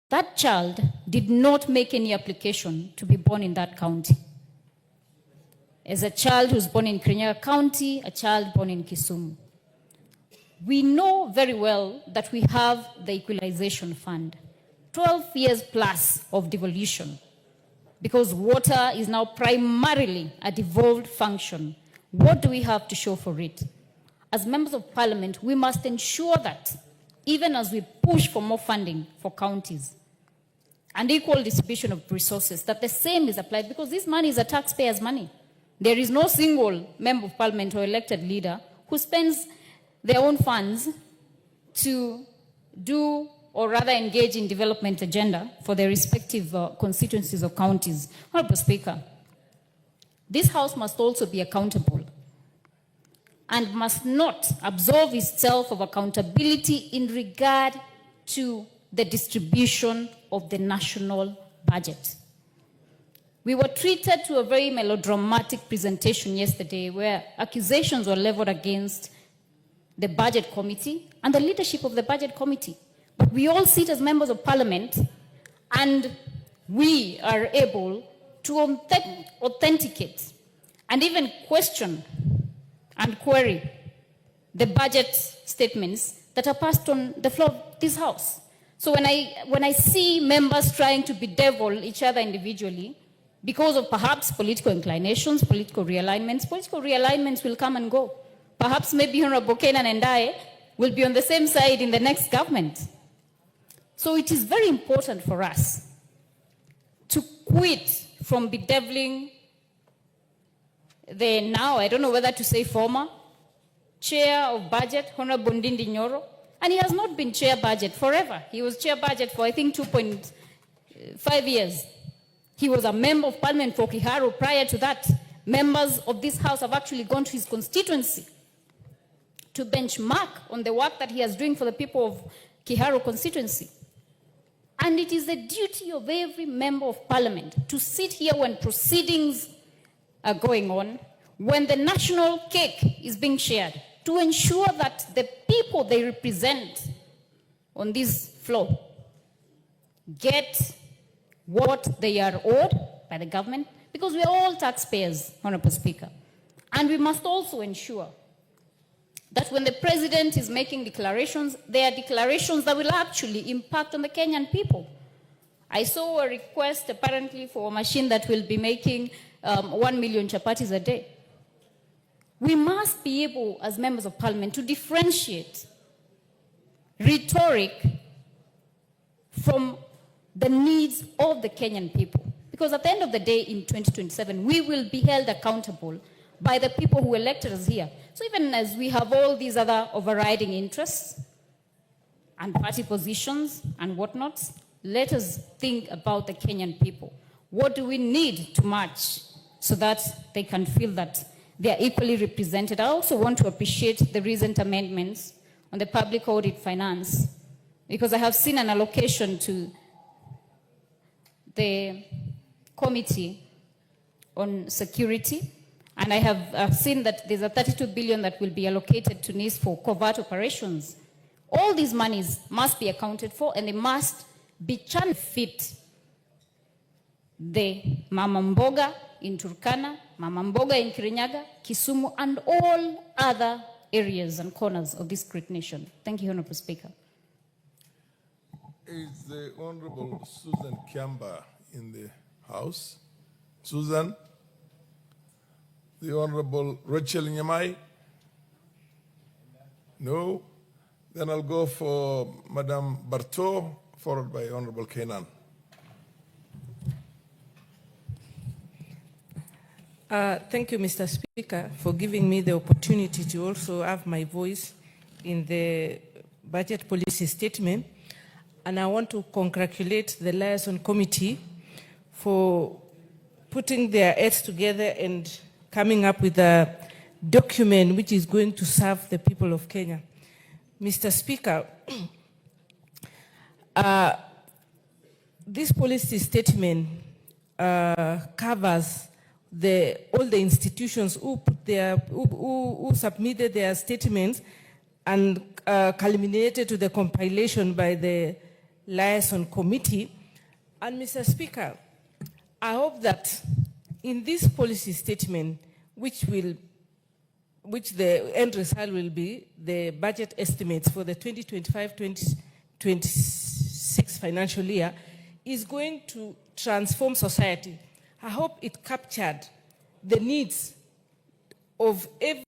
That child did not make any application to be born in that county. As a child who's born in Kirinyaga County, a child born in Kisumu. We know very well that we have the Equalization Fund, 12 years plus of devolution, because water is now primarily a devolved function. What do we have to show for it? As members of parliament, we must ensure that even as we push for more funding for counties and equal distribution of resources, that the same is applied, because this money is a taxpayer's money. There is no single member of parliament or elected leader who spends their own funds to do or rather engage in development agenda for their respective constituencies or counties. Honorable Speaker, this House must also be accountable and must not absolve itself of accountability in regard to the distribution of the national budget. We were treated to a very melodramatic presentation yesterday where accusations were leveled against the budget committee and the leadership of the budget committee. But we all sit as members of parliament and we are able to authenticate and even question and query the budget statements that are passed on the floor of this House. So when I see members trying to bedevil each other individually because of perhaps political inclinations, political realignments will come and go. Perhaps maybe Honorable Kenan and I will be on the same side in the next government. So it is very important for us to quit from bedeviling the now, I don't know whether to say former, chair of budget, Honorable Ndindi Nyoro. And he has not been chair budget forever. He was chair budget for, I think, 2.5 years. He was a member of parliament for Kiharu prior to that. Members of this House have actually gone to his constituency to benchmark on the work that he is doing for the people of Kiharu constituency. And it is the duty of every member of parliament to sit here when proceedings are going on, when the national cake is being shared, to ensure that the people they represent on this floor get what they are owed by the government, because we are all taxpayers, Honorable Speaker. And we must also ensure that when the president is making declarations, they are declarations that will actually impact on the Kenyan people. I saw a request apparently for a machine that will be making 1 million chapatis a day. We must be able, as members of parliament, to differentiate rhetoric from the needs of the Kenyan people. Because at the end of the day, in 2027, we will be held accountable by the people who elected us here. So even as we have all these other overriding interests and party positions and whatnot, let us think about the Kenyan people. What do we need to match so that they can feel that they are equally represented? I also want to appreciate the recent amendments on the public audit finance, because I have seen an allocation to the Committee on Security, and I have seen that there's a 32 billion that will be allocated to NIS for covert operations. All these monies must be accounted for, and they must be channel fit the Mama Mboga in Turkana, Mama Mboga in Kirinyaga, Kisumu, and all other areas and corners of this great nation. Thank you, Honorable Speaker. Is the Honorable Susan Kiamba in the House? Susan? The Honorable Rachel Nyamai? No? Then I'll go for Madame Barto, followed by Honorable Kenan. Thank you, Mr. Speaker, for giving me the opportunity to also have my voice in the budget policy statement. And I want to congratulate the Liaison Committee for putting their heads together and coming up with a document which is going to serve the people of Kenya. Mr. Speaker, this policy statement covers all the institutions who submitted their statements and culminated to the compilation by the liaison committee. And Mr. Speaker, I hope that in this policy statement, which the end result will be the budget estimates for the 2025-2026 financial year, is going to transform society. I hope it captured the needs of every